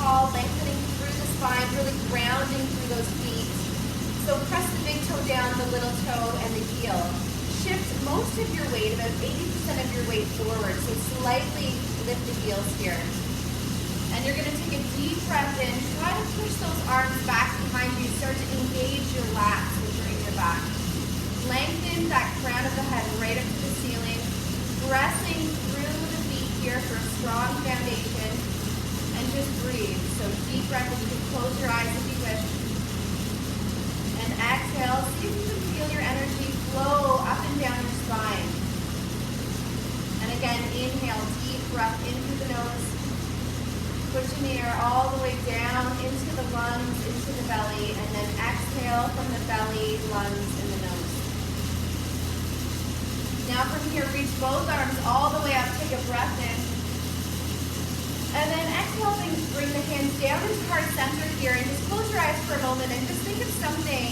tall, lengthening through the spine, really grounding through those feet. So press the big toe down, the little toe, and the heel. Shift most of your weight, about 80% of your weight forward. So slightly lift the heels here. And you're going to take a deep breath in. Try to push those arms back behind you. Start to engage your lats, which are in your back. Lengthen that crown of the head right up to the ceiling. Pressing through the feet here for a strong foundation. And just breathe. So deep breath in. You can close your eyes if you wish. And exhale. See if you can feel your energy flow up and down your spine. And again, inhale. Deep breath in through the nose. Pushing the air all the way down into the lungs, into the belly. And then exhale from the belly, lungs, and the nose. Now from here, reach both arms all the way up. Take a breath in. And then exhale, bring the hands down into heart center here. And just close your eyes for a moment and just think of something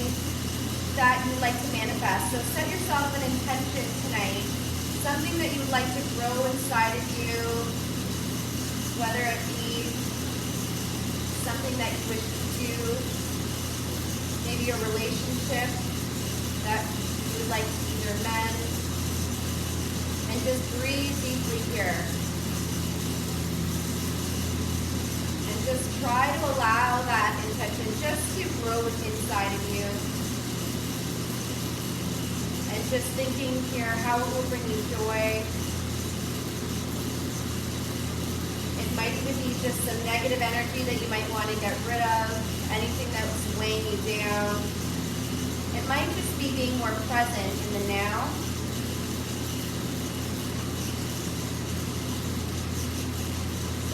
that you'd like to manifest. So set yourself an intention tonight. Something that you would like to grow inside of you. Whether it be something that you wish to do. Maybe a relationship that you would like to either mend. And just breathe deeply here. And just try to allow that intention just to grow inside of you. And just thinking here how it will bring you joy. It might even be just some negative energy that you might want to get rid of. Anything that was weighing you down. It might just be being more present in the now.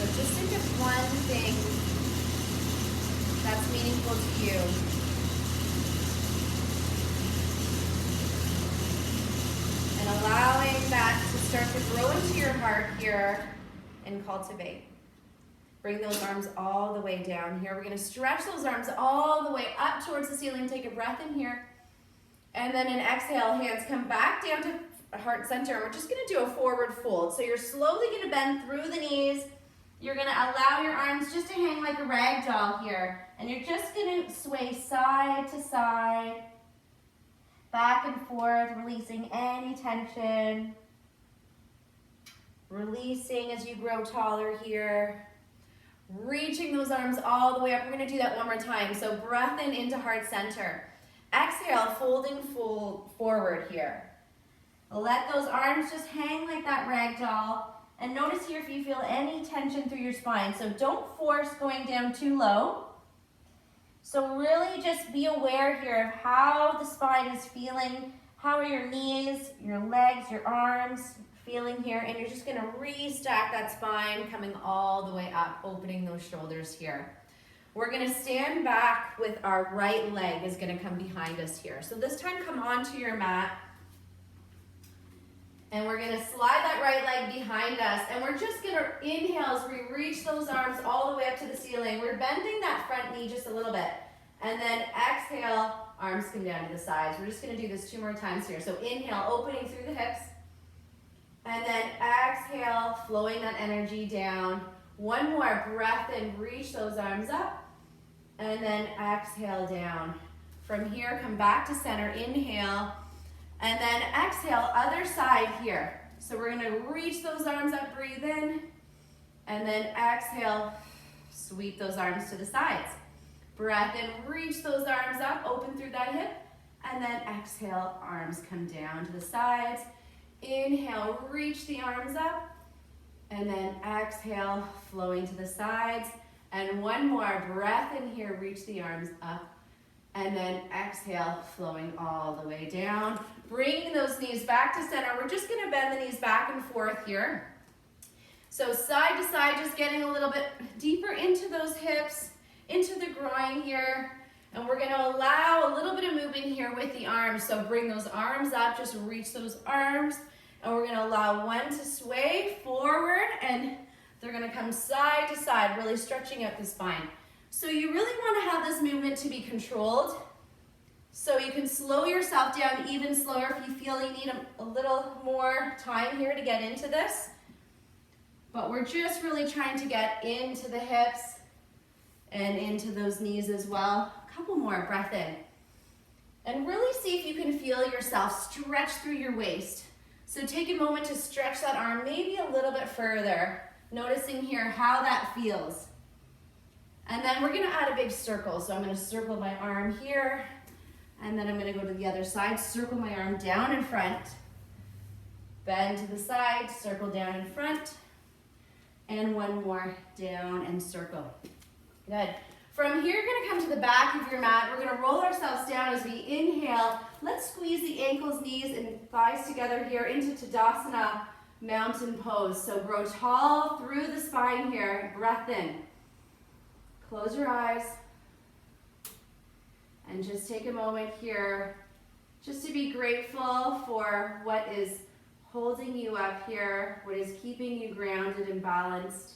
So just think of one thing that's meaningful to you. And allowing that to start to grow into your heart here and cultivate. Bring those arms all the way down here. We're going to stretch those arms all the way up towards the ceiling. Take a breath in here. And then an exhale, hands come back down to heart center. And we're just going to do a forward fold. So you're slowly going to bend through the knees. You're going to allow your arms just to hang like a rag doll here. And you're just going to sway side to side, back and forth, releasing any tension. Releasing as you grow taller here. Reaching those arms all the way up. We're going to do that one more time. So breath in into heart center. Exhale, folding forward here. Let those arms just hang like that rag doll. And notice here if you feel any tension through your spine. So don't force going down too low. So really just be aware here of how the spine is feeling. How are your knees, your legs, your arms feeling here? And you're just going to restack that spine, coming all the way up, opening those shoulders here. We're going to stand back with our right leg is going to come behind us here. So this time come onto your mat. And we're going to slide that right leg behind us. And we're just going to inhale as we reach those arms all the way up to the ceiling. We're bending that front knee just a little bit. And then exhale, arms come down to the sides. We're just going to do this 2 more times here. So inhale, opening through the hips. And then exhale, flowing that energy down. One more breath in, reach those arms up. And then exhale down. From here, come back to center, inhale. And then exhale, other side here. So we're going to reach those arms up, breathe in. And then exhale, sweep those arms to the sides. Breath in, reach those arms up, open through that hip. And then exhale, arms come down to the sides. Inhale, reach the arms up. And then exhale, flowing to the sides. And one more breath in here, reach the arms up. And then exhale, flowing all the way down. Bringing those knees back to center. We're just going to bend the knees back and forth here. So side to side, just getting a little bit deeper into those hips, into the groin here. And we're going to allow a little bit of movement here with the arms. So bring those arms up, just reach those arms. And we're going to allow one to sway forward. And they're going to come side to side, really stretching out the spine. So you really want to have this movement to be controlled. So you can slow yourself down even slower if you feel you need a little more time here to get into this. But we're just really trying to get into the hips, and into those knees as well. A couple more, breath in. And really see if you can feel yourself stretch through your waist. So take a moment to stretch that arm maybe a little bit further, noticing here how that feels. And then we're gonna add a big circle. So I'm gonna circle my arm here, and then I'm gonna go to the other side, circle my arm down in front, bend to the side, circle down in front, and one more, down and circle. Good. From here, you're gonna come to the back of your mat. We're gonna roll ourselves down as we inhale. Let's squeeze the ankles, knees, and thighs together here into Tadasana, mountain pose. So grow tall through the spine here. Breath in. Close your eyes. And just take a moment here just to be grateful for what is holding you up here, what is keeping you grounded and balanced.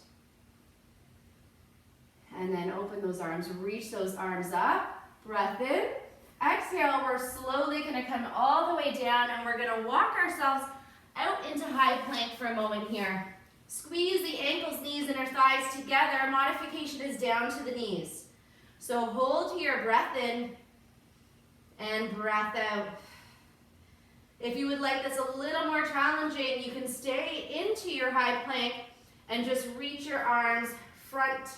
And then open those arms, reach those arms up, breath in. Exhale, we're slowly gonna come all the way down and we're gonna walk ourselves out into high plank for a moment here. Squeeze the ankles, knees, and our thighs together. Modification is down to the knees. So hold here, breath in and breath out. If you would like this a little more challenging, you can stay into your high plank and just reach your arms front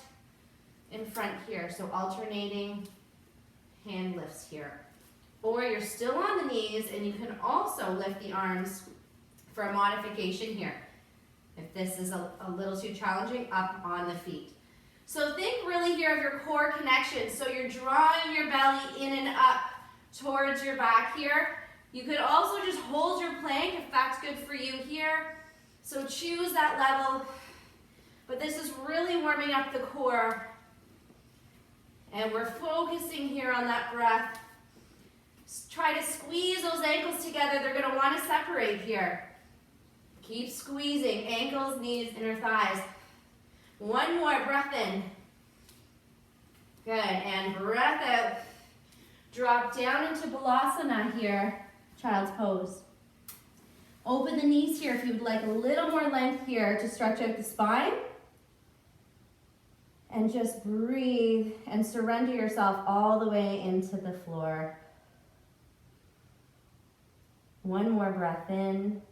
in front here. So alternating hand lifts here. Or you're still on the knees and you can also lift the arms for a modification here. If this is a little too challenging, up on the feet. So think really here of your core connection. So you're drawing your belly in and up towards your back here. You could also just hold your plank if that's good for you here. So choose that level. But this is really warming up the core. And we're focusing here on that breath. Try to squeeze those ankles together. They're going to want to separate here. Keep squeezing, ankles, knees, inner thighs. One more, breath in. Good, and breath out. Drop down into Balasana here, child's pose. Open the knees here if you would like a little more length here to stretch out the spine. And just breathe and surrender yourself all the way into the floor. One more breath in.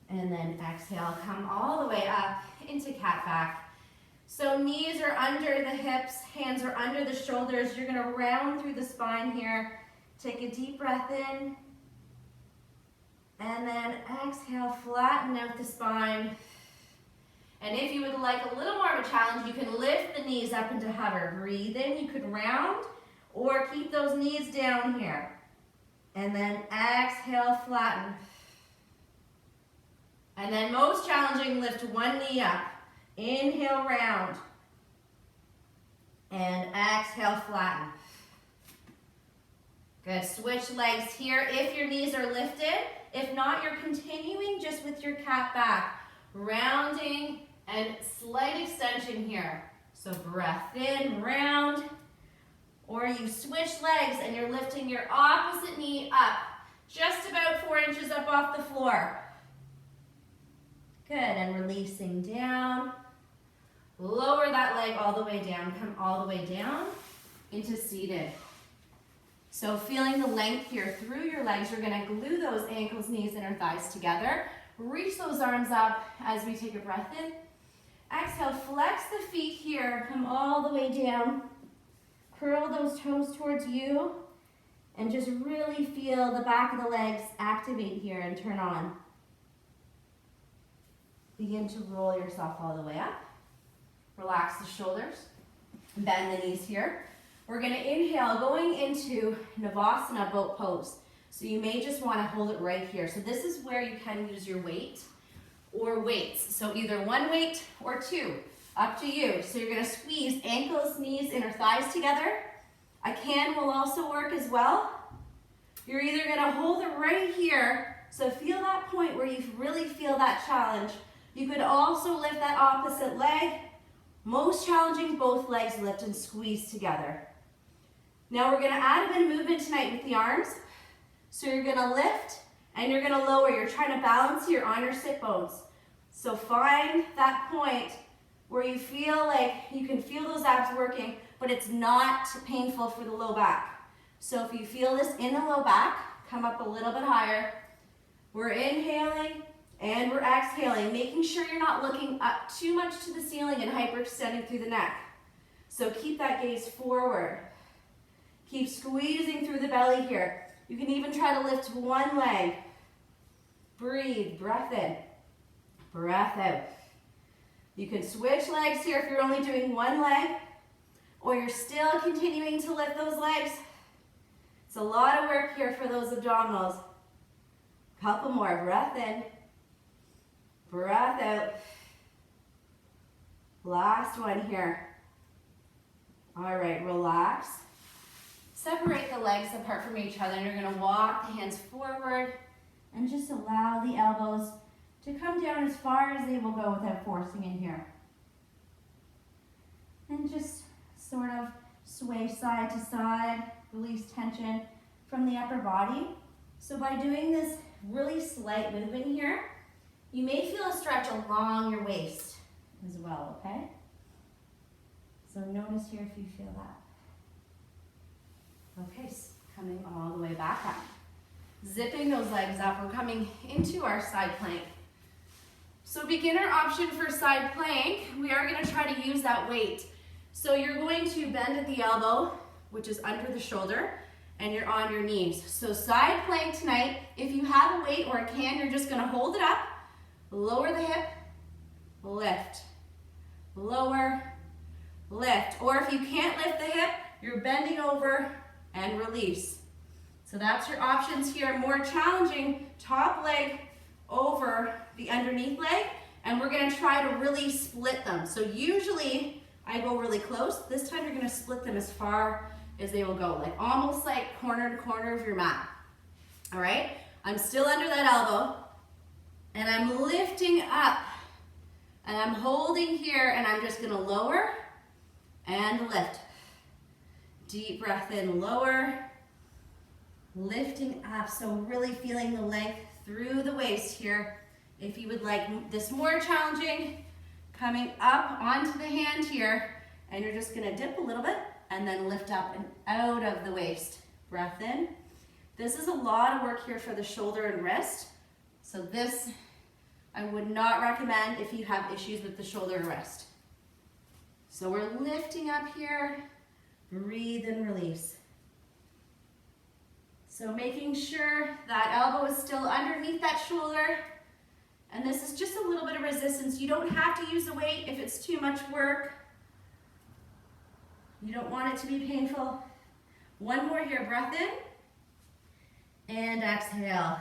And then exhale, come all the way up into cat back. So knees are under the hips, hands are under the shoulders. You're gonna round through the spine here. Take a deep breath in. And then exhale, flatten out the spine. And if you would like a little more of a challenge, you can lift the knees up into hover. Breathe in, you could round, or keep those knees down here. And then exhale, flatten. And then most challenging, lift one knee up. Inhale, round. And exhale, flatten. Good, switch legs here if your knees are lifted. If not, you're continuing just with your cat back. Rounding and slight extension here. So breath in, round. Or you switch legs and you're lifting your opposite knee up. Just about 4 inches up off the floor. Good, and releasing down. Lower that leg all the way down. Come all the way down into seated. So feeling the length here through your legs, you're gonna glue those ankles, knees, inner thighs together. Reach those arms up as we take a breath in. Exhale, flex the feet here. Come all the way down. Curl those toes towards you. And just really feel the back of the legs activate here and turn on. Begin to roll yourself all the way up. Relax the shoulders. Bend the knees here. We're gonna inhale, going into Navasana, boat pose. So you may just wanna hold it right here. So this is where you can use your weight or weights. So either one weight or two, up to you. So you're gonna squeeze ankles, knees, inner thighs together. A can will also work as well. You're either gonna hold it right here. So feel that point where you really feel that challenge. You could also lift that opposite leg. Most challenging, both legs lift and squeeze together. Now we're gonna add a bit of movement tonight with the arms. So you're gonna lift and you're gonna lower. You're trying to balance here on your sit bones. So find that point where you feel like you can feel those abs working, but it's not painful for the low back. So if you feel this in the low back, come up a little bit higher. We're inhaling and we're exhaling, making sure you're not looking up too much to the ceiling and hyperextending through the neck. So keep that gaze forward. Keep squeezing through the belly here. You can even try to lift one leg. Breathe, breath in, breath out. You can switch legs here if you're only doing one leg, or you're still continuing to lift those legs. It's a lot of work here for those abdominals. Couple more, breath in, breath out. Last one here. All right, relax. Separate the legs apart from each other, and you're gonna walk the hands forward and just allow the elbows to come down as far as they will go without forcing in here. And just sort of sway side to side, release tension from the upper body. So by doing this really slight movement here, you may feel a stretch along your waist as well, okay? So notice here if you feel that. Okay, coming all the way back up. Zipping those legs up, we're coming into our side plank. So beginner option for side plank, we are gonna try to use that weight. So you're going to bend at the elbow, which is under the shoulder, and you're on your knees. So side plank tonight, if you have a weight or a can, you're just gonna hold it up, lower the hip, lift, lower, lift. Or if you can't lift the hip, you're bending over and release. So that's your options here. More challenging, top leg over the underneath leg, and we're gonna try to really split them. So usually I go really close. This time you're gonna split them as far as they will go, like almost like corner to corner of your mat. All right, I'm still under that elbow, and I'm lifting up, and I'm holding here, and I'm just gonna lower and lift. Deep breath in, lower, lifting up, so really feeling the length through the waist here. If you would like this more challenging, coming up onto the hand here, and you're just gonna dip a little bit and then lift up and out of the waist. Breath in. This is a lot of work here for the shoulder and wrist. So this I would not recommend if you have issues with the shoulder and wrist. So we're lifting up here, breathe and release. So making sure that elbow is still underneath that shoulder. And this is just a little bit of resistance. You don't have to use the weight if it's too much work. You don't want it to be painful. One more here, breath in and exhale.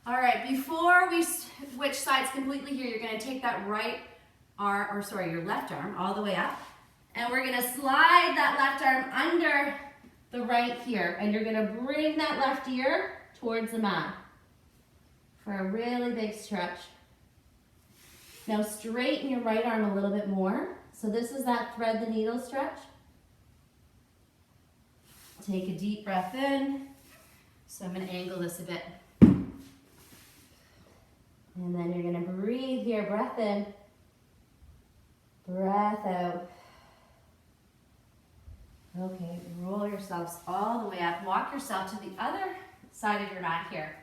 All right, before we switch sides completely here, you're gonna take that right arm, or sorry, your left arm all the way up, and we're gonna slide that left arm under the right here, and you're gonna bring that left ear towards the mat for a really big stretch. Now straighten your right arm a little bit more. So this is that thread the needle stretch. Take a deep breath in. So I'm gonna angle this a bit. And then you're gonna breathe here, breath in, breath out. Okay, roll yourselves all the way up. Walk yourself to the other side of your mat here.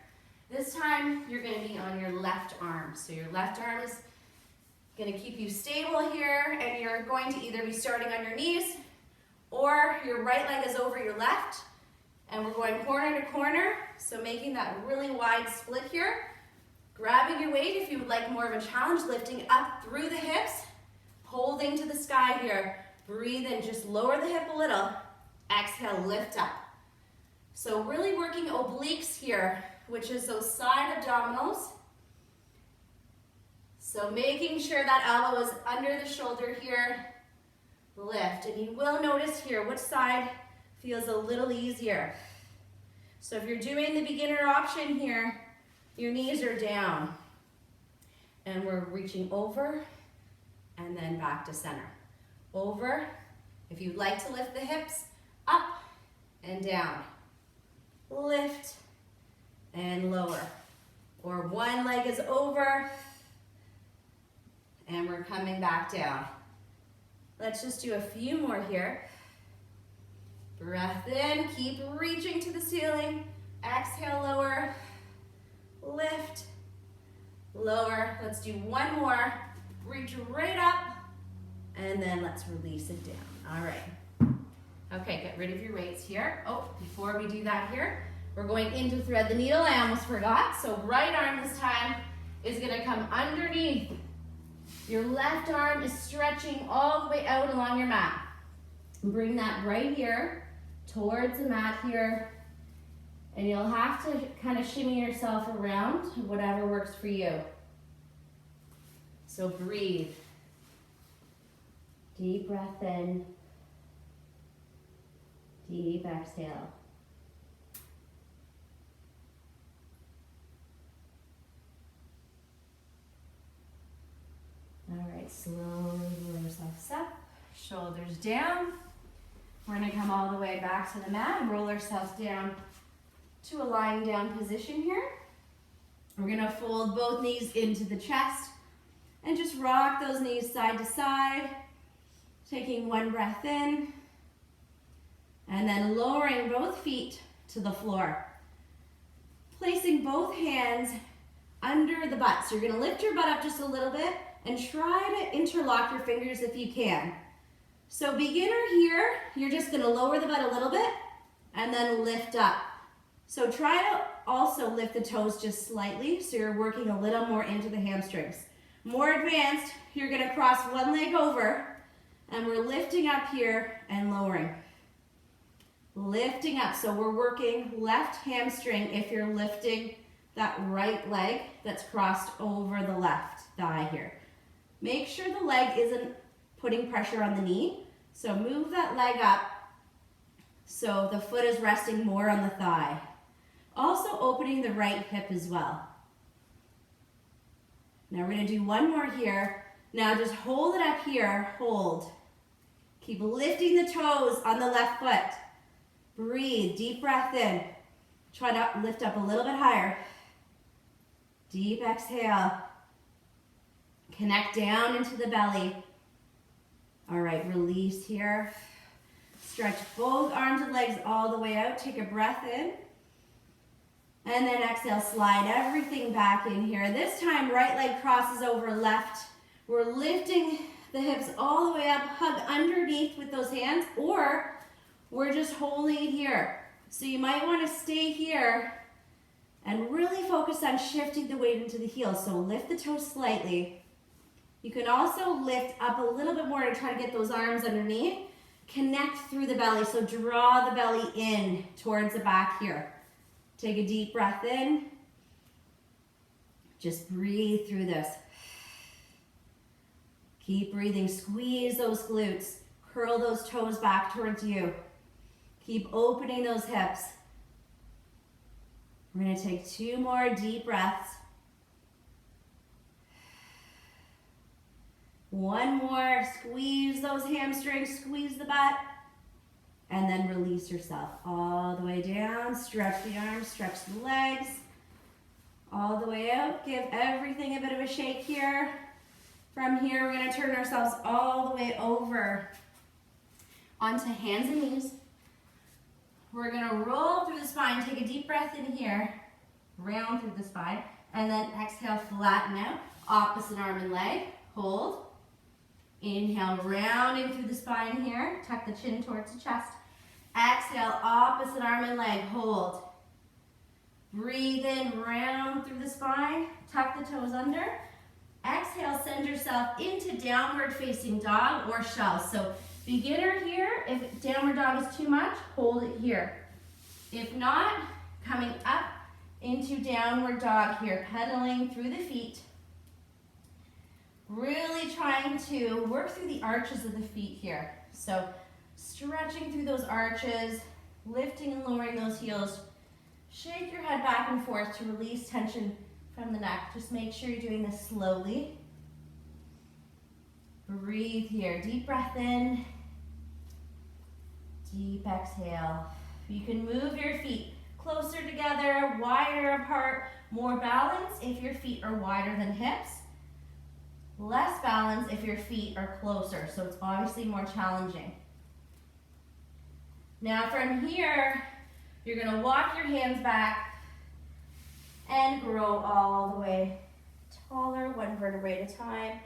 This time, you're gonna be on your left arm. So your left arm is gonna keep you stable here, and you're going to either be starting on your knees, or your right leg is over your left, and we're going corner to corner, so making that really wide split here. Grabbing your weight if you would like more of a challenge, lifting up through the hips, holding to the sky here. Breathe in, just lower the hip a little. Exhale, lift up. So really working obliques here, which is those side abdominals. So making sure that elbow is under the shoulder here. Lift, and you will notice here which side feels a little easier. So if you're doing the beginner option here, your knees are down, and we're reaching over and then back to center. Over, if you'd like to lift the hips, up and down. Lift and lower. Or one leg is over And we're coming back down. Let's just do a few more here. Breath in, keep reaching to the ceiling. Exhale, lower, lift, lower. Let's do one more. Reach right up, and then let's release it down. All right. Okay, get rid of your weights here. Oh, before we do that here, we're going in to thread the needle. I almost forgot. So right arm this time is gonna come underneath. Your left arm is stretching all the way out along your mat. Bring that right here towards the mat here. And you'll have to kind of shimmy yourself around, whatever works for you. So breathe. Deep breath in. Deep exhale. All right, slowly roll yourselves up, shoulders down. We're gonna come all the way back to the mat and roll ourselves down to a lying down position here. We're gonna fold both knees into the chest and just rock those knees side to side, taking one breath in, and then lowering both feet to the floor. Placing both hands under the butt. So you're gonna lift your butt up just a little bit and try to interlock your fingers if you can. So beginner here, you're just gonna lower the butt a little bit and then lift up. So try to also lift the toes just slightly so you're working a little more into the hamstrings. More advanced, you're gonna cross one leg over and we're lifting up here and lowering. Lifting up, so we're working left hamstring if you're lifting that right leg that's crossed over the left thigh here. Make sure the leg isn't putting pressure on the knee. So move that leg up so the foot is resting more on the thigh. Also opening the right hip as well. Now we're gonna do one more here. Now just hold it up here, hold. Keep lifting the toes on the left foot. Breathe, deep breath in. Try to lift up a little bit higher. Deep exhale. Connect down into the belly. All right, release here. Stretch both arms and legs all the way out. Take a breath in. And then exhale, slide everything back in here. This time, right leg crosses over left. We're lifting the hips all the way up. Hug underneath with those hands, or we're just holding it here. So you might want to stay here and really focus on shifting the weight into the heels. So lift the toes slightly. You can also lift up a little bit more to try to get those arms underneath. Connect through the belly, so draw the belly in towards the back here. Take a deep breath in. Just breathe through this. Keep breathing, squeeze those glutes. Curl those toes back towards you. Keep opening those hips. We're gonna take 2 more deep breaths. 1 more, squeeze those hamstrings, squeeze the butt, and then release yourself all the way down. Stretch the arms, stretch the legs, all the way out. Give everything a bit of a shake here. From here, we're gonna turn ourselves all the way over onto hands and knees. We're gonna roll through the spine, take a deep breath in here, round through the spine, and then exhale, flatten out. Opposite arm and leg, hold. Inhale, rounding through the spine here, tuck the chin towards the chest. Exhale, opposite arm and leg, hold. Breathe in, round through the spine, tuck the toes under. Exhale, send yourself into downward facing dog or shell. So beginner here, if downward dog is too much, hold it here. If not, coming up into downward dog here, pedaling through the feet. Really trying to work through the arches of the feet here. So stretching through those arches, lifting and lowering those heels. Shake your head back and forth to release tension from the neck. Just make sure you're doing this slowly. Breathe here, deep breath in, deep exhale. You can move your feet closer together, wider apart, more balance if your feet are wider than hips. less balance if your feet are closer, so it's obviously more challenging. Now from here, you're gonna walk your hands back and grow all the way taller, one vertebrae at a time.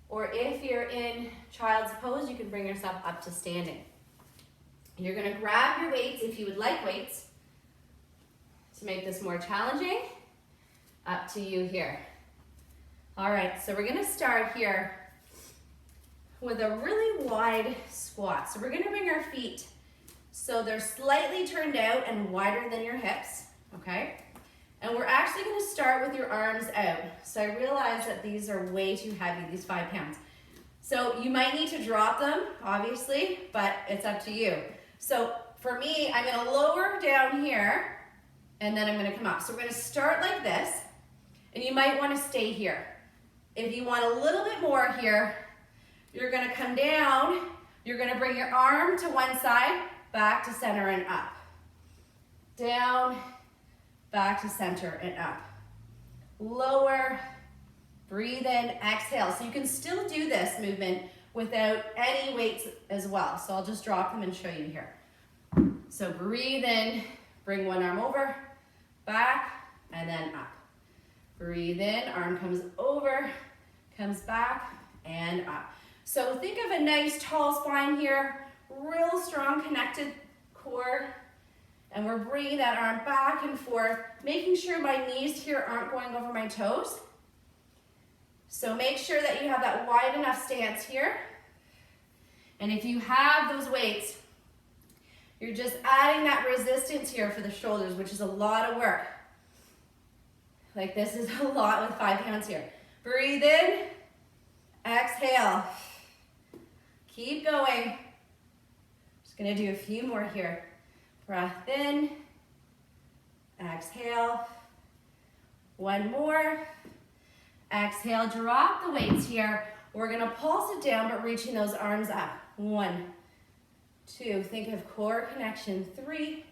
Or if you're in child's pose, you can bring yourself up to standing. You're gonna grab your weights if you would like weights to make this more challenging. Up to you here. All right, so we're gonna start here with a really wide squat. So we're gonna bring our feet so they're slightly turned out and wider than your hips, okay? And we're actually gonna start with your arms out. So I realize that these are way too heavy, these 5 pounds. So you might need to drop them, obviously, but it's up to you. So for me, I'm gonna lower down here, and then I'm gonna come up. So we're gonna start like this, and you might wanna stay here. If you want a little bit more here, you're gonna come down, you're gonna bring your arm to one side, back to center and up. Down, back to center and up. Lower, breathe in, exhale. So you can still do this movement without any weights as well. So I'll just drop them and show you here. So breathe in, bring one arm over, back, and then up. Breathe in, arm comes over, comes back, and up. So think of a nice tall spine here, real strong connected core, and we're bringing that arm back and forth, making sure my knees here aren't going over my toes. So make sure that you have that wide enough stance here. And if you have those weights, you're just adding that resistance here for the shoulders, which is a lot of work. Like this is a lot with 5 pounds here. Breathe in, exhale. Keep going. Just gonna do a few more here. Breath in, exhale. One more. Exhale, drop the weights here. We're gonna pulse it down, but reaching those arms up. 1, 2, think of core connection. 3,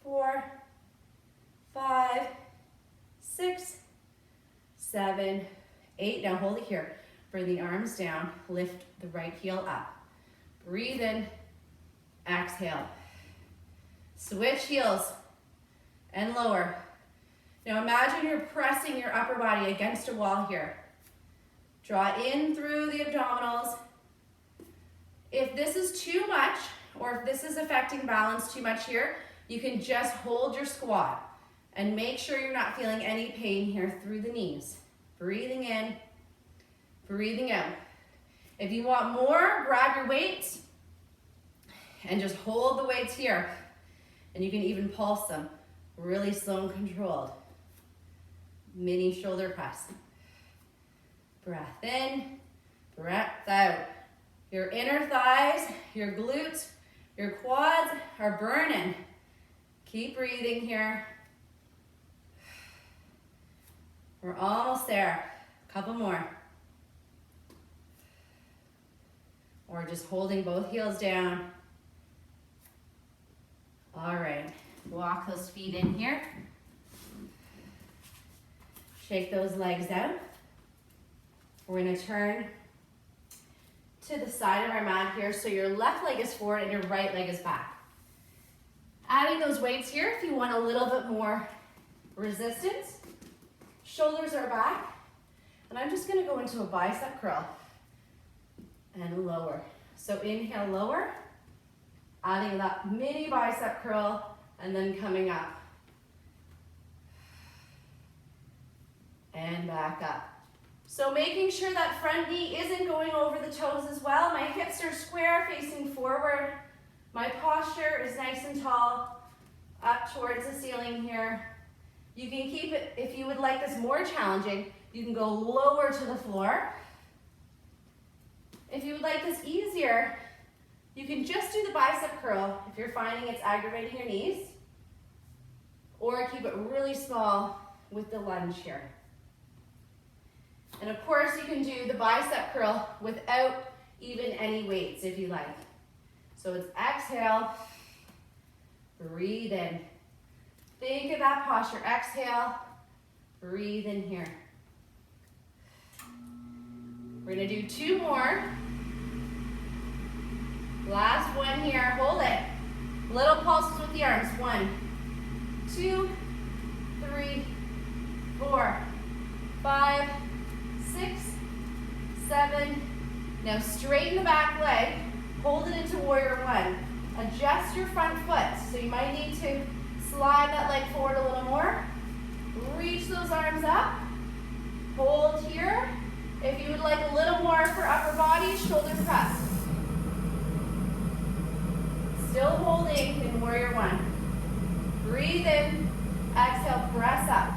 4, 5, 6, 7, 8. Now hold it here. Bring the arms down, lift the right heel up. Breathe in, exhale. Switch heels and lower. Now imagine you're pressing your upper body against a wall here. Draw in through the abdominals. If this is too much, or if this is affecting balance too much here, you can just hold your squat and make sure you're not feeling any pain here through the knees. Breathing in, breathing out. If you want more, grab your weights and just hold the weights here. And you can even pulse them, really slow and controlled. Mini shoulder press. Breath in, breath out. Your inner thighs, your glutes, your quads are burning. Keep breathing here. We're almost there. A couple more. Or just holding both heels down. All right, walk those feet in here. Shake those legs out. We're gonna turn to the side of our mat here, so your left leg is forward and your right leg is back. Adding those weights here if you want a little bit more resistance. Shoulders are back, and I'm just gonna go into a bicep curl and lower. So inhale, lower. Adding that mini bicep curl and then coming up. And back up. So making sure that front knee isn't going over the toes as well. My hips are square facing forward. My posture is nice and tall, up towards the ceiling here. You can keep it, if you would like this more challenging, you can go lower to the floor. If you would like this easier, you can just do the bicep curl if you're finding it's aggravating your knees, or keep it really small with the lunge here. And of course, you can do the bicep curl without even any weights if you like. So it's exhale, breathe in. Think of that posture. Exhale, breathe in here. We're gonna do 2 more. Last one here, hold it. Little pulses with the arms. 1, 2, 3, 4, 5, 6, 7. Now straighten the back leg, hold it into warrior 1. Adjust your front foot, so you might need to slide that leg forward a little more. Reach those arms up, hold here. If you would like a little more for upper body, shoulder press. Still holding in warrior 1. Breathe in, exhale, press up.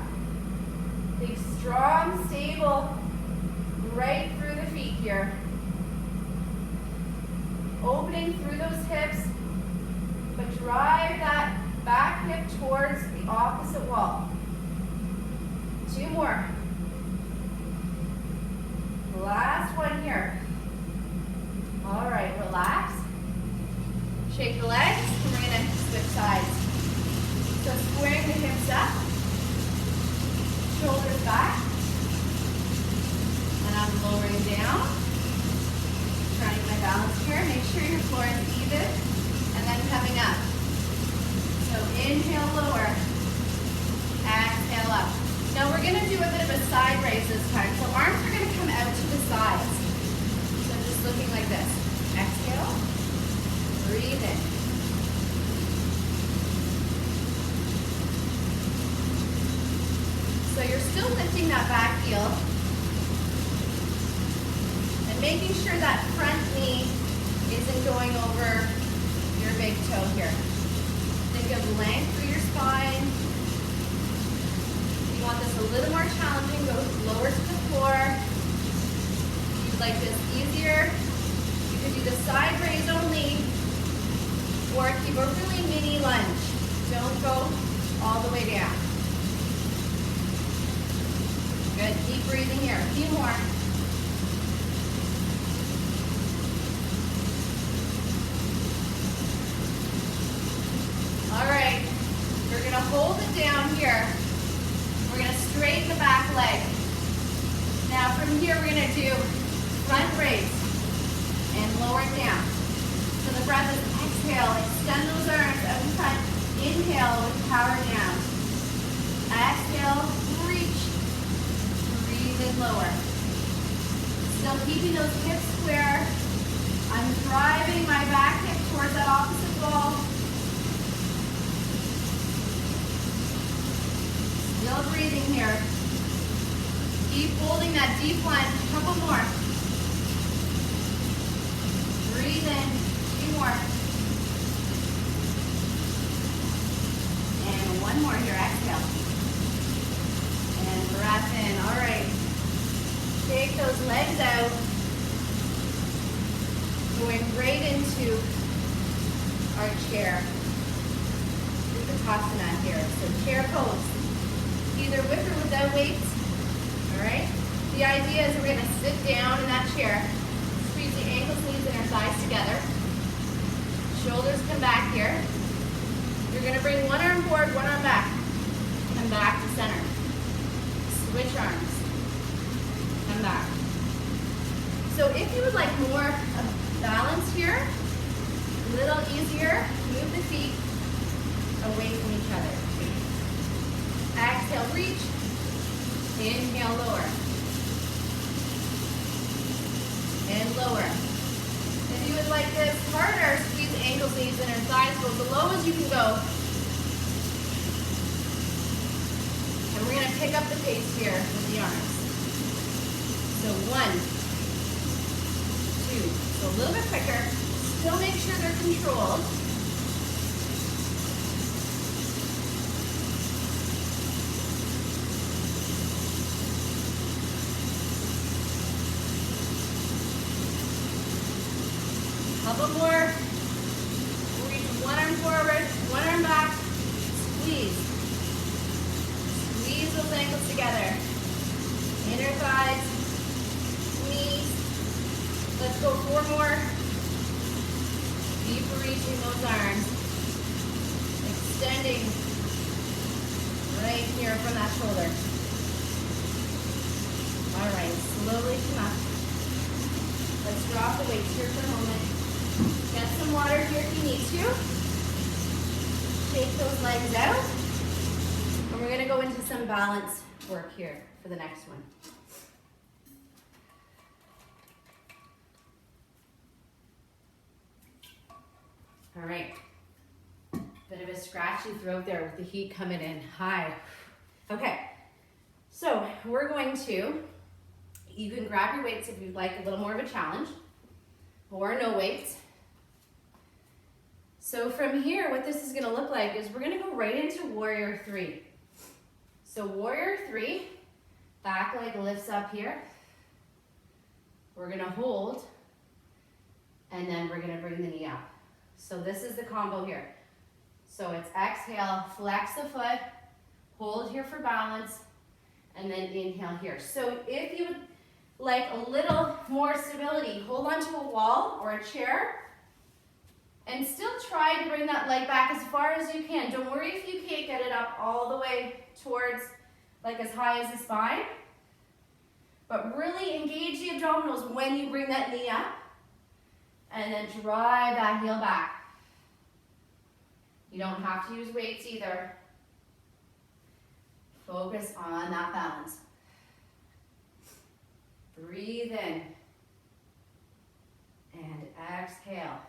Think strong, stable, right through the feet here. Opening through those hips, but drive that back hip towards the opposite wall. 2 more. Last one here. All right, relax. Shake the legs, and we're gonna switch sides. So squaring the hips up, shoulders back, and I'm lowering down. Trying to get my balance here. Make sure your floor is even, and then coming up. So inhale, lower. Exhale, up. Now we're gonna do a bit of a side raise this time. So arms are gonna come out to the sides. So just looking like this. Exhale, breathe in. So you're still lifting that back heel. And making sure that front knee isn't going over your big toe here. Think of length through your spine. If you want this a little more challenging, go lower to the floor. If you'd like this easier, you could do the side raise only, or keep a really mini lunge. Don't go all the way down. Good, keep breathing here. A few more. All right, we're gonna hold it down here. We're gonna straighten the back leg. Now from here, we're gonna do front raise and lower it down. So the breath is exhale, extend those arms out in front. Inhale with power down. Exhale, reach. Breathe in lower. Still keeping those hips square. I'm driving my back hip towards that opposite wall. Still breathing here. Keep holding that deep lunge. Couple more. Breathe in. 2 more. And 1 more here. Exhale. And breath in. All right. Take those legs out. Going right into our chair. Uttanasana here. So chair pose. Either with or without weights, all right? The idea is we're gonna sit down in that chair, squeeze the ankles, knees, and our thighs together. Shoulders come back here. You're gonna bring one arm forward, one arm back. Come back to center. Switch arms. Come back. So if you would like more balance here, a little easier, move the feet away from each other. Exhale, reach. Inhale, lower. And lower. If you would like this harder, squeeze the ankles, knees, and our thighs. Go as low as you can go. And we're going to pick up the pace here with the arms. So 1, 2. So a little bit quicker. Still make sure they're controlled. Couple more. Reach one arm forward, one arm back. Squeeze. Squeeze those ankles together. Inner thighs, knees. Let's go 4 more. Deeper reaching those arms. Extending right here from that shoulder. All right, slowly come up. drop the weights here for a moment. Get some water here if you need to. Take those legs out. And we're gonna go into some balance work here for the next one. All right. Bit of a scratchy throat there with the heat coming in high. Okay, so we're going to, you can grab your weights if you'd like a little more of a challenge, or no weights. So from here, what this is gonna look like is we're gonna go right into warrior three. So warrior three, back leg lifts up here. We're gonna hold, and then we're gonna bring the knee up. So this is the combo here. So it's exhale, flex the foot, hold here for balance, and then inhale here. So if you would like a little more stability, hold onto a wall or a chair, and still try to bring that leg back as far as you can. Don't worry if you can't get it up all the way towards, like as high as the spine, but really engage the abdominals when you bring that knee up, and then drive that heel back. You don't have to use weights either. Focus on that balance. Breathe in. And exhale.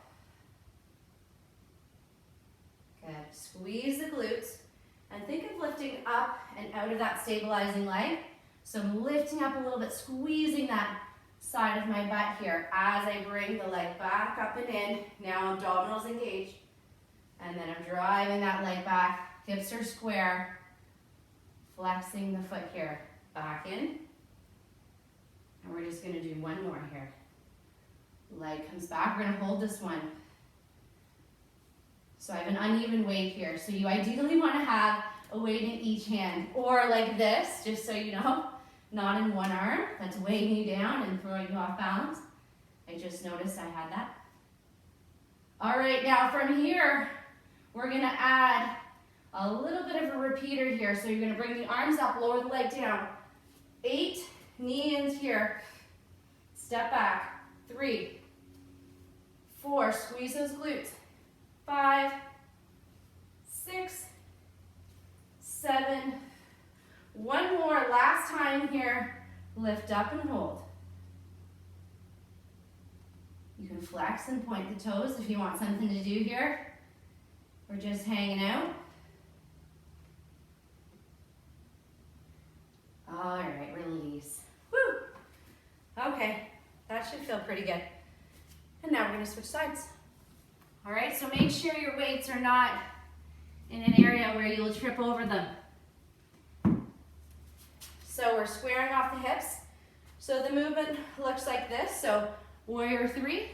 Good. Squeeze the glutes. And think of lifting up and out of that stabilizing leg. So I'm lifting up a little bit, squeezing that side of my butt here as I bring the leg back up and in. Now abdominals engaged. And then I'm driving that leg back, hips are square, flexing the foot here, back in. And we're just gonna do one more here. Leg comes back, we're gonna hold this one. So I have an uneven weight here. So you ideally wanna have a weight in each hand, or like this, just so you know, not in one arm, that's weighing you down and throwing you off balance. I just noticed I had that. All right, now from here, we're gonna add a little bit of a repeater here. So you're gonna bring the arms up, lower the leg down. 8, knee ins here. Step back. 3, 4, squeeze those glutes. 5, 6, 7. One more, last time here. Lift up and hold. You can flex and point the toes if you want something to do here. We're just hanging out. All right, release. Woo! Okay, that should feel pretty good. And now we're gonna switch sides. All right, so make sure your weights are not in an area where you'll trip over them. So we're squaring off the hips. So the movement looks like this. So warrior three,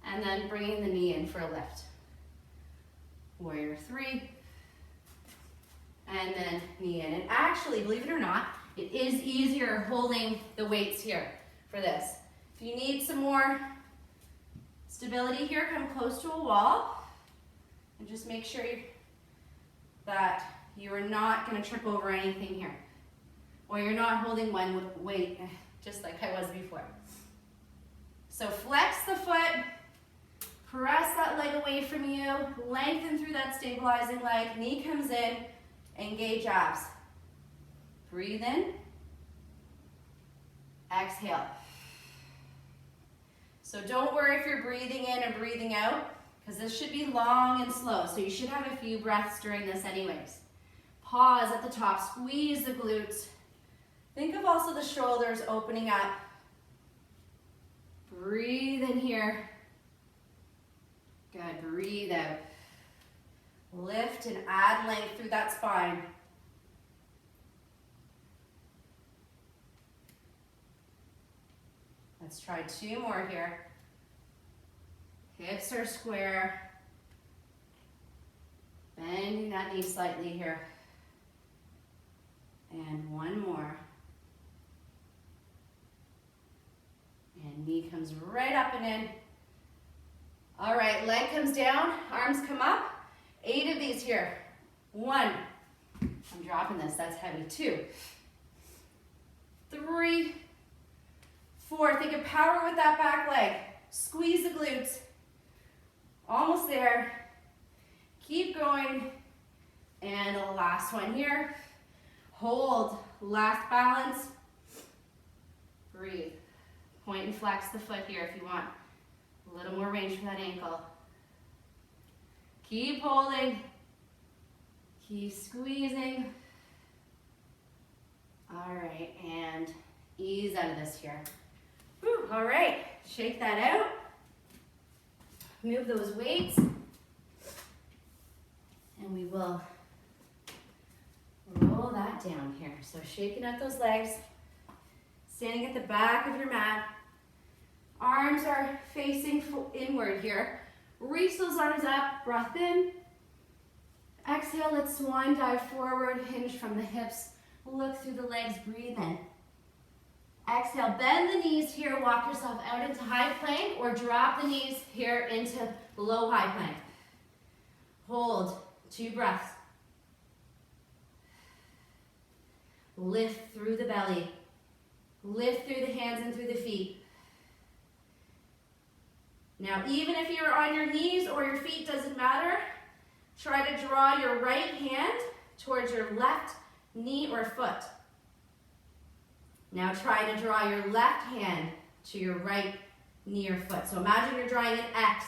and then bringing the knee in for a lift. Warrior three, and then knee in. And actually, believe it or not, it is easier holding the weights here for this. If you need some more stability here, come close to a wall, and just make sure that you are not going to trip over anything here, or you're not holding one weight just like I was before. So flex the foot. Press that leg away from you, lengthen through that stabilizing leg, knee comes in, engage abs. Breathe in, exhale. So don't worry if you're breathing in and breathing out, because this should be long and slow, so you should have a few breaths during this anyways. Pause at the top, squeeze the glutes. Think of also the shoulders opening up. Breathe in here. Good, breathe out. Lift and add length through that spine. Let's try 2 more here. Hips are square. Bending that knee slightly here. And 1 more. And knee comes right up and in. All right, leg comes down, arms come up. 8 of these here. 1. I'm dropping this, that's heavy. 2. 3. 4, think of power with that back leg. Squeeze the glutes. Almost there. Keep going. And the last one here. Hold. Last balance. Breathe. Point and flex the foot here if you want a little more range for that ankle. Keep holding. Keep squeezing. All right, and ease out of this here. Whew, all right, shake that out. Move those weights. And we will roll that down here. So shaking out those legs. Standing at the back of your mat. Arms are facing inward here. Reach those arms up, breath in. Exhale, let's swan dive forward, hinge from the hips. Look through the legs, breathe in. Exhale, bend the knees here, walk yourself out into high plank or drop the knees here into low high plank. Hold, 2 breaths. Lift through the belly. Lift through the hands and through the feet. Now, even if you're on your knees or your feet, doesn't matter. Try to draw your right hand towards your left knee or foot. Now try to draw your left hand to your right knee or foot. So imagine you're drawing an X.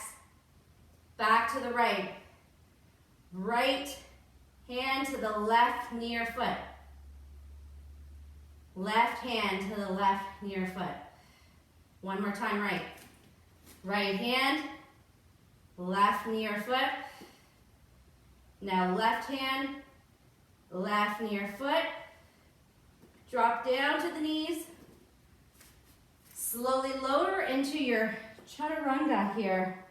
Back to the right. Right hand to the left knee or foot. Left hand to the left knee or foot. One more time, right. Right hand, left knee or foot. Now left hand, left knee or foot. Drop down to the knees. Slowly lower into your chaturanga here,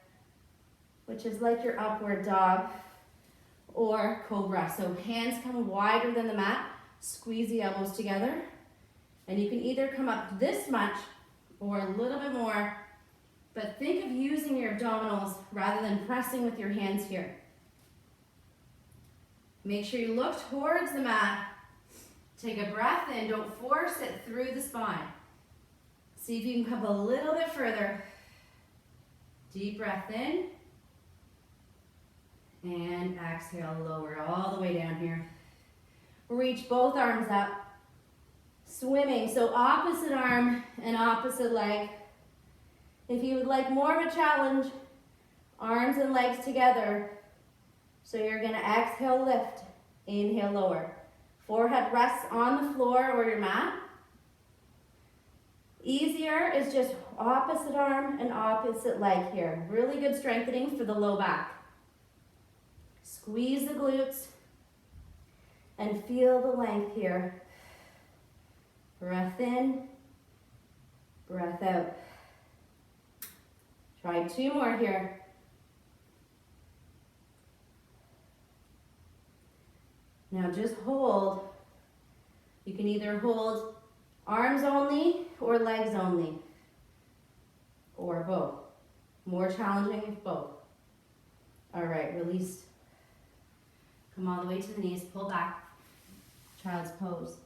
which is like your upward dog or cobra. So hands come wider than the mat. Squeeze the elbows together. And you can either come up this much or a little bit more, but think of using your abdominals rather than pressing with your hands here. Make sure you look towards the mat. Take a breath in, don't force it through the spine. See if you can come a little bit further. Deep breath in. And exhale, lower all the way down here. Reach both arms up. Swimming, so opposite arm and opposite leg. If you would like more of a challenge, arms and legs together. So you're gonna exhale, lift, inhale, lower. Forehead rests on the floor or your mat. Easier is just opposite arm and opposite leg here. Really good strengthening for the low back. Squeeze the glutes and feel the length here. Breath in, breath out. Try 2 more here. Now just hold. You can either hold arms only or legs only, or both. More challenging if both. All right, release. Come all the way to the knees, pull back. Child's pose.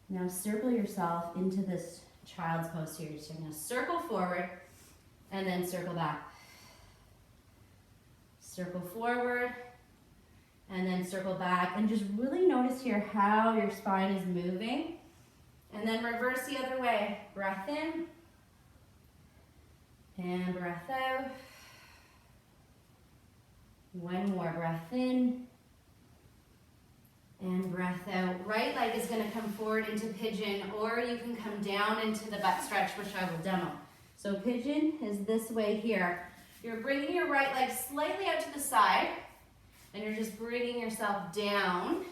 Now circle yourself into this child's pose here. So you're going to circle forward and then circle back. Circle forward and then circle back. And just really notice here how your spine is moving. And then reverse the other way. Breath in and breath out. One more breath in. And breath out. Right leg is going to come forward into pigeon, or you can come down into the butt stretch, which I will demo. So pigeon is this way here. You're bringing your right leg slightly out to the side, and you're just bringing yourself down.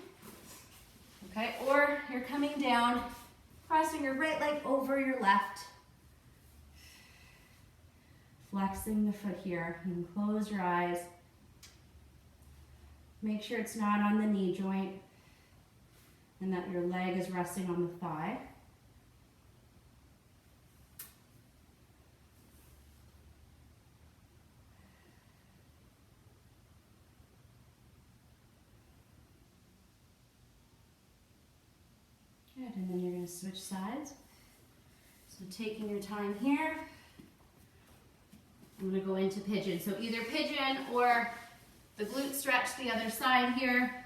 Okay, or you're coming down, crossing your right leg over your left. Flexing the foot here. You can close your eyes. Make sure it's not on the knee joint, and that your leg is resting on the thigh. Good, and then you're going to switch sides. So taking your time here. I'm going to go into pigeon. So either pigeon or the glute stretch the other side here.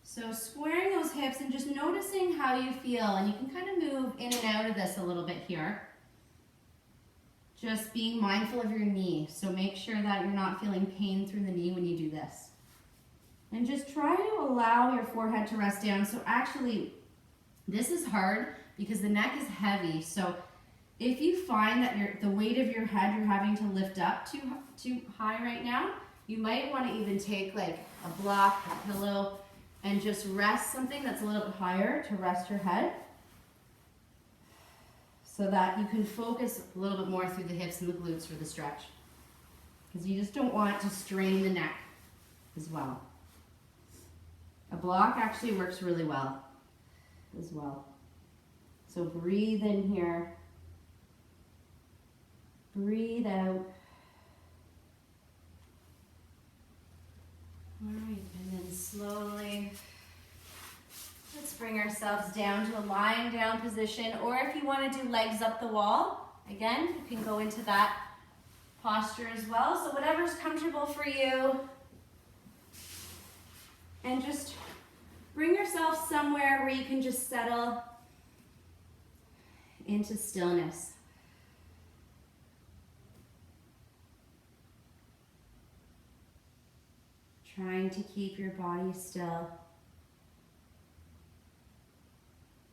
So squaring those hips and just noticing how you feel. And you can kind of move in and out of this a little bit here. Just being mindful of your knee. So make sure that you're not feeling pain through the knee when you do this. And just try to allow your forehead to rest down. So actually, this is hard because the neck is heavy. So if you find that the weight of your head you're having to lift up too high right now, you might want to even take like a block, a pillow, and just rest something that's a little bit higher to rest your head so that you can focus a little bit more through the hips and the glutes for the stretch. Because you just don't want to strain the neck as well. A block actually works really well as well. So breathe in here. Breathe out. All right, and then slowly, let's bring ourselves down to a lying down position, or if you want to do legs up the wall, again, you can go into that posture as well. So whatever's comfortable for you. And just bring yourself somewhere where you can just settle into stillness. Trying to keep your body still.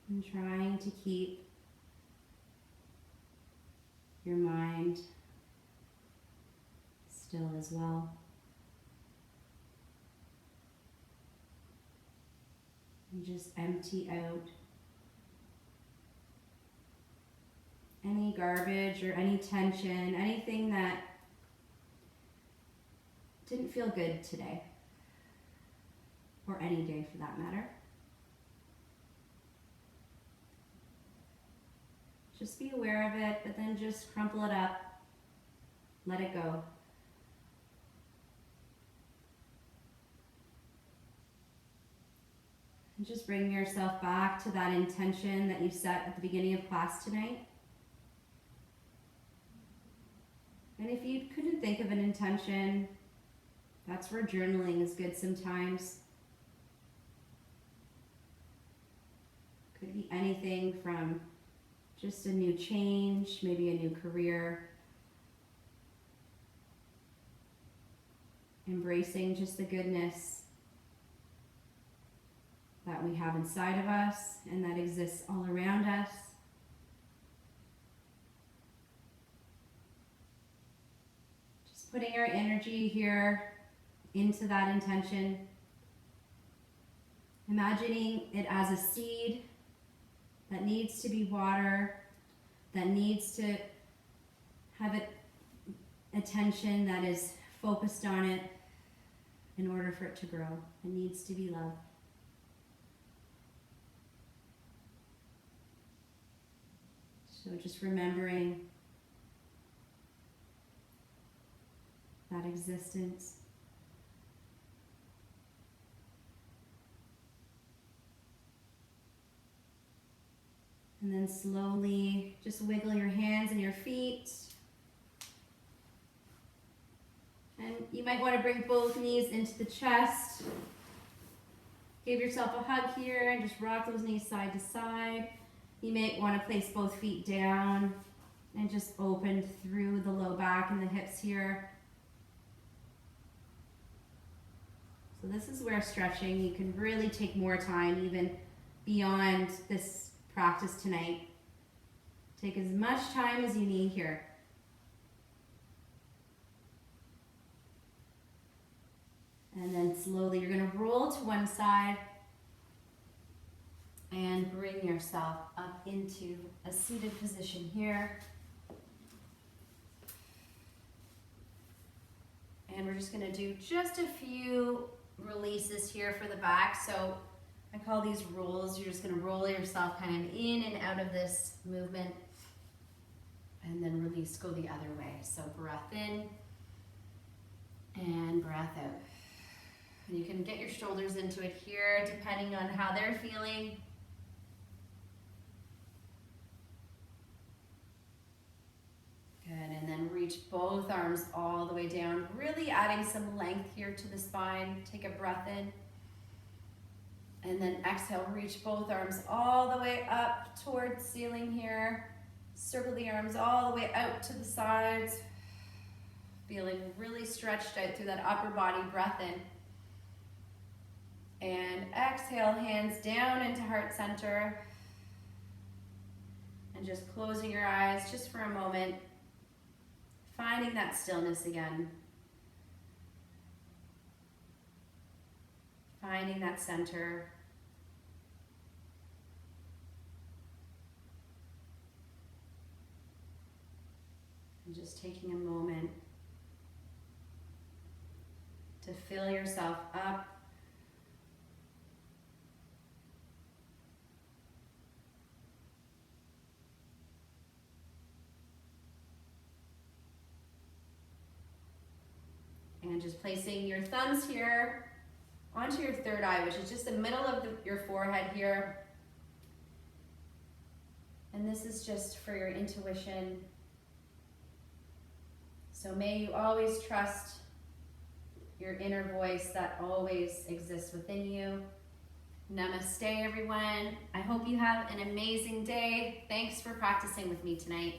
And trying to keep your mind still as well. And just empty out any garbage or any tension, anything that didn't feel good today, or any day for that matter. Just be aware of it, but then just crumple it up, let it go. And just bring yourself back to that intention that you set at the beginning of class tonight. And if you couldn't think of an intention, that's where journaling is good sometimes. Could be anything from just a new change, maybe a new career. Embracing just the goodness that we have inside of us and that exists all around us. Just putting our energy here into that intention. Imagining it as a seed that needs to be watered, that needs to have attention that is focused on it in order for it to grow. It needs to be loved. So just remembering that existence. And then slowly just wiggle your hands and your feet. And you might want to bring both knees into the chest. Give yourself a hug here and just rock those knees side to side. You may want to place both feet down and just open through the low back and the hips here. So this is where stretching, you can really take more time even beyond this practice tonight. Take as much time as you need here. And then slowly you're going to roll to one side and bring yourself up into a seated position here. And we're just going to do just a few releases here for the back. So I call these rolls. You're just going to roll yourself kind of in and out of this movement and then release, go the other way. So breath in and breath out. And you can get your shoulders into it here depending on how they're feeling. Good, and then reach both arms all the way down, really adding some length here to the spine. Take a breath in. And then exhale, reach both arms all the way up towards ceiling here. Circle the arms all the way out to the sides. Feeling really stretched out through that upper body, breath in. And exhale, hands down into heart center. And just closing your eyes just for a moment. Finding that stillness again. Finding that center. And just taking a moment to fill yourself up. And just placing your thumbs here onto your third eye, which is just the middle of your forehead here. And this is just for your intuition. So may you always trust your inner voice that always exists within you. Namaste, everyone. I hope you have an amazing day. Thanks for practicing with me tonight.